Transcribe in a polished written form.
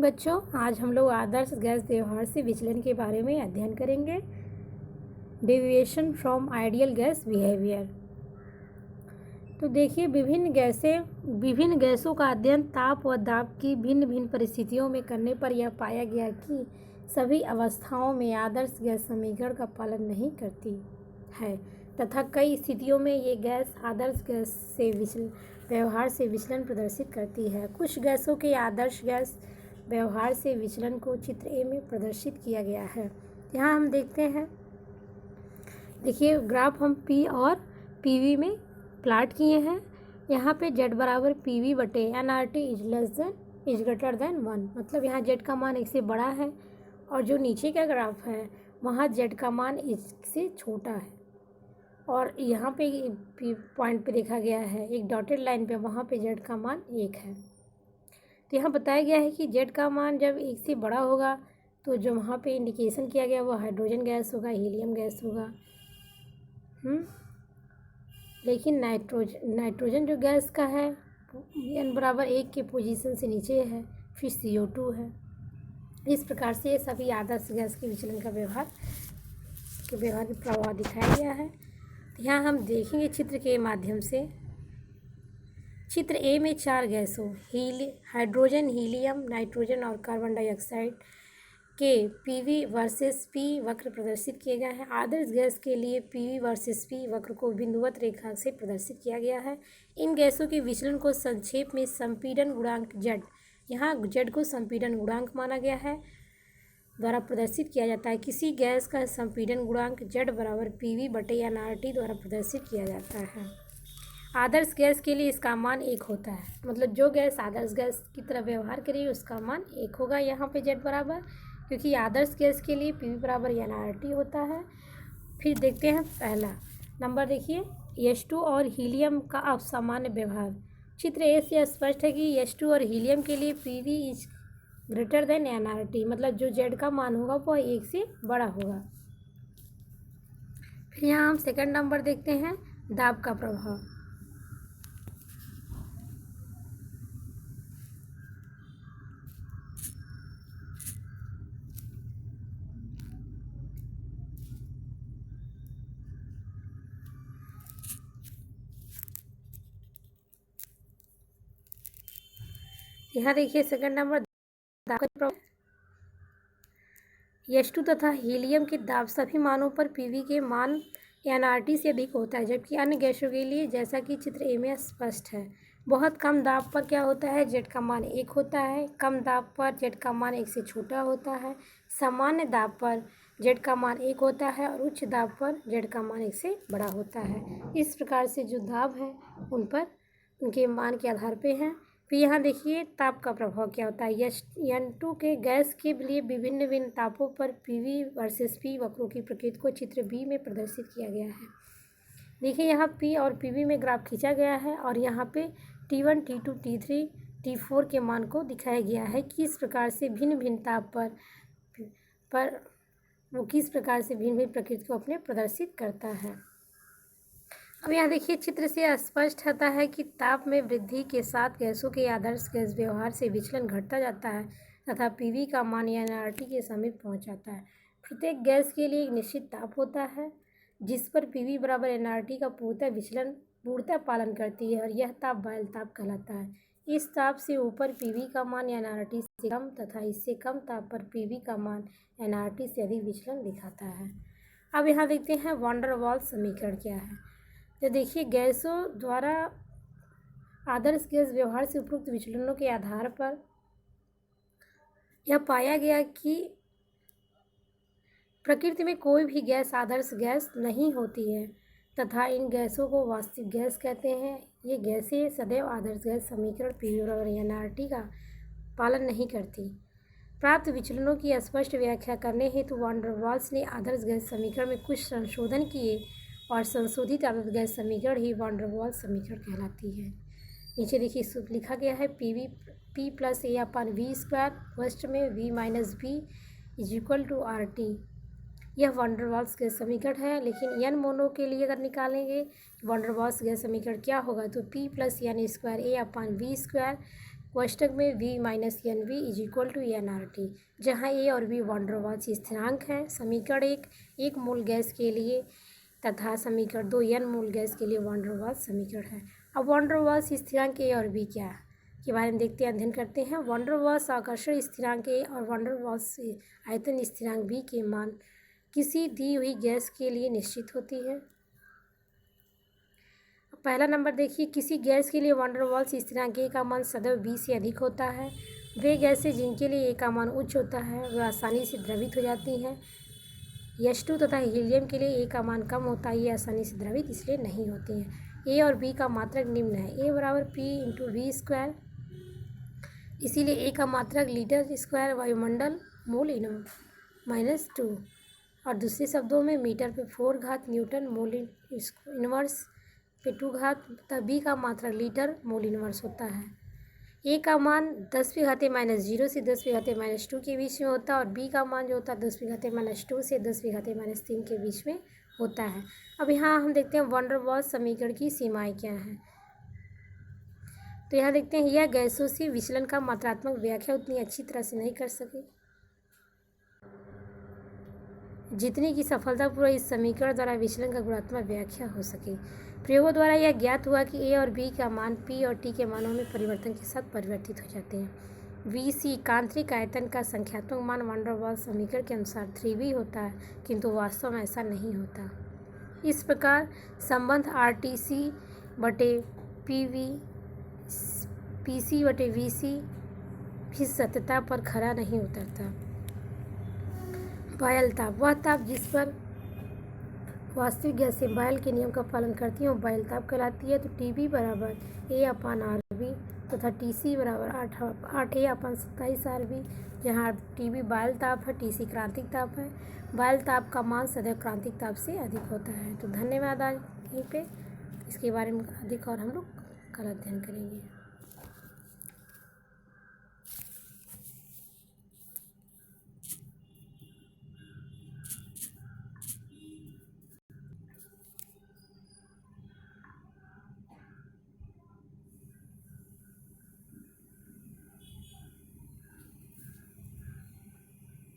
बच्चों, आज हम लोग आदर्श गैस व्यवहार से विचलन के बारे में अध्ययन करेंगे। Deviation from ideal gas behaviour. तो देखिए, विभिन्न गैसों का अध्ययन ताप व दाब की भिन्न भिन्न परिस्थितियों में करने पर यह पाया गया कि सभी अवस्थाओं में आदर्श गैस समीकरण का पालन नहीं करती है तथा कई स्थितियों में ये गैस आदर्श गैस से व्यवहार से विचलन प्रदर्शित करती है। कुछ गैसों के आदर्श गैस व्यवहार से विचलन को चित्र ए में प्रदर्शित किया गया है। यहाँ हम देखते हैं, देखिए ग्राफ हम पी और पीवी में प्लाट किए हैं। यहाँ पे जेड बराबर पीवी बटे एनआरटी इज ग्रेटर देन 1, मतलब यहाँ जेड का मान 1 से बड़ा है और जो नीचे का ग्राफ है वहाँ जेड का मान 1 से छोटा है। और यहाँ पे पॉइंट पे देखा गया है एक डॉटेड लाइन पे, वहाँ पे जेड का मान 1 है। तो यहाँ बताया गया है कि जेड का मान जब 1 से बड़ा होगा तो जो वहाँ पे इंडिकेशन किया गया वो हाइड्रोजन गैस होगा, हीलियम गैस होगा। लेकिन नाइट्रोजन जो गैस का है n बराबर 1 के पोजीशन से नीचे है, फिर CO2 है। इस प्रकार से ये सभी आदर्श गैस के विचलन का व्यवहार के प्रभाव दिखाया गया है। तो यहाँ हम देखेंगे चित्र के माध्यम से। चित्र ए में 4 गैसों हाइड्रोजन, हीलियम, नाइट्रोजन और कार्बन डाइऑक्साइड के पीवी वर्सेस पी वक्र प्रदर्शित किए गए हैं। आदर्श गैस के लिए पीवी वर्सेस पी वक्र को बिंदुवत रेखा से प्रदर्शित किया गया है। इन गैसों के विचलन को संक्षेप में संपीड़न गुणांक जेड, यहाँ जेड को संपीड़न गुणांक माना गया है, द्वारा प्रदर्शित किया जाता है। किसी गैस का संपीड़न गुणांक जेड बराबर पीवी बटे एनआरटी द्वारा प्रदर्शित किया जाता है। आदर्श गैस के लिए इसका मान 1 होता है, मतलब जो गैस आदर्श गैस की तरह व्यवहार करेगी उसका मान 1 होगा यहाँ पे जेड बराबर, क्योंकि आदर्श गैस के लिए पीवी बराबर एनआरटी होता है। फिर देखते हैं पहला नंबर, देखिए H2 और हीलियम का असामान्य व्यवहार। चित्र ए से स्पष्ट है कि H2 और हीलियम के लिए PV is greater than NRT, मतलब जो जेड का मान होगा वह 1 से बड़ा होगा। फिर यहाँ हम सेकंड नंबर देखते हैं, दाब का प्रभाव। यहाँ देखिए सेकंड नंबर, दाब का प्रभाव। H2 तथा हीलियम के दाब सभी मानों पर पीवी के मान एनआरटी से अधिक होता है, जबकि अन्य गैसों के लिए जैसा कि चित्र ए में स्पष्ट है। बहुत कम दाब पर क्या होता है, जेड का मान 1 होता है। कम दाब पर जेड का मान 1 से छोटा होता है। सामान्य दाब पर जेड का मान 1 होता है और उच्च दाब पर जेड का मान 1 से बड़ा होता है। इस प्रकार से जो दाब है उन पर उनके मान के आधार पे हैं। फिर यहाँ देखिए ताप का प्रभाव क्या होता है। N2 के गैस के लिए विभिन्न तापों पर पीवी वर्सेस पी वक्रों की प्रकृति को चित्र बी में प्रदर्शित किया गया है। देखिए यहाँ पी और पीवी में ग्राफ खींचा गया है और यहाँ पे T1, T2, T3, T4 के मान को दिखाया गया है, किस प्रकार से भिन्न भिन्न ताप पर वो किस प्रकार से भिन्न भिन्न प्रकृति को अपने प्रदर्शित करता है। अब यहाँ देखिए चित्र से स्पष्ट होता है कि ताप में वृद्धि के साथ गैसों के आदर्श गैस व्यवहार से विचलन घटता जाता है तथा पीवी का मान एनआरटी के समीप पहुँच जाता है। प्रत्येक गैस के लिए एक निश्चित ताप होता है जिस पर पीवी बराबर एनआरटी का पूर्णतः पालन करती है और यह ताप वायल ताप कहलाता है। इस ताप से ऊपर पीवी का मान एनआरटी से कम तथा इससे कम ताप पर पीवी का मान एनआरटी से अधिक विचलन दिखाता है। अब यहाँ देखते हैं वॉन डेर वाल्स समीकरण क्या है। तो देखिए गैसों द्वारा आदर्श गैस व्यवहार से उपरोक्त विचलनों के आधार पर यह पाया गया कि प्रकृति में कोई भी गैस आदर्श गैस नहीं होती है तथा इन गैसों को वास्तविक गैस कहते हैं। ये गैसें सदैव आदर्श गैस समीकरण पीवी बराबर एनआरटी का पालन नहीं करती। प्राप्त विचलनों की स्पष्ट व्याख्या करने हेतु वॉन डेर वाल्स ने आदर्श गैस समीकरण में कुछ संशोधन किए और संशोधित आदर्श गैस समीकरण ही वॉन डेर वाल्स समीकरण कहलाती है। नीचे देखिए सूत्र लिखा गया है, P plus a upon we square, first में V minus b is equal to RT। यह वॉन डेर वाल्स गैस समीकरण है। लेकिन एन मोनो के लिए अगर निकालेंगे वॉन डेर वाल्स गैस समीकरण क्या होगा, तो P plus n square a upon we square कोष्टक में V minus n v is equal to n R T, जहाँ ए और बी वॉन डर वाल्स स्थिरांक हैं। समीकरण एक मोल गैस के लिए तथा समीकरण 2 एन मोल गैस के लिए वॉन डर वाल्स समीकरण है। अब वॉन डर वाल्स स्थिरांक ए और बी क्या है के बारे में देखते हैं, अध्ययन करते हैं। वॉन डर वाल्स आकर्षण स्थिरांक ए और वॉन डर वाल्स आयतन स्थिरांक बी के मान किसी दी हुई गैस के लिए निश्चित होती है। पहला नंबर देखिए, किसी गैस के लिए वॉन डर वाल्स स्थिरांक ए का मान सदैव बी से अधिक होता है। वे गैसें जिनके लिए ए का मान उच्च होता है वे आसानी से द्रवित हो जाती हैं। H2 तथा हीलियम के लिए ए का मान कम होता है, ये आसानी से द्रवित इसलिए नहीं होती हैं। ए और बी का मात्रक निम्न है, ए बराबर पी इंटू वी स्क्वायर, इसीलिए ए का मात्रक लीटर स्क्वायर वायुमंडल मोल माइनस 2, और दूसरे शब्दों में मीटर पे 4 घात न्यूटन मोल इनवर्स पे 2 घात, तथा बी का मात्रक लीटर मोल इनवर्स होता है। ए का मान 10⁻⁻0 से 10⁻⁻2 के बीच में होता है, और बी का मान जो होता है 10⁻⁻2 से 10⁻⁻3 के बीच में होता है। अब यहाँ हम देखते हैं वॉन डर वाल्स समीकरण की सीमाएं क्या हैं। तो यहाँ देखते हैं, यह गैसों से विचलन का मात्रात्मक व्याख्या उतनी अच्छी तरह से नहीं कर सके जितनी की सफलतापूर्वक इस समीकरण द्वारा विचलन का गुणात्मक व्याख्या हो सके। प्रयोगों द्वारा यह ज्ञात हुआ कि ए और बी का मान पी और टी के मानों में परिवर्तन के साथ परिवर्तित हो जाते हैं। वी सी कांतरिक आयतन का संख्यात्मक मान वॉन डर वाल्स समीकरण के अनुसार 3V होता है, किंतु वास्तव में ऐसा नहीं होता। इस प्रकार संबंध RTC बटे PV PC बटे VC भी सत्यता पर खरा नहीं उतरता। बायल ताप, वह ताप जिस पर वास्तविक गैसें बायल के नियम का पालन करती हैं वो बायल ताप कहलाती है। तो TB बराबर A/RB तथा TC बराबर 8A/27RB, जहाँ TB बायल ताप है, TC क्रांतिक ताप है। बायल ताप का मान सदैव क्रांतिक ताप से अधिक होता है। तो धन्यवाद, आज यहीं पे इसके बारे में अधिक और हम लोग कल अध्ययन करेंगे।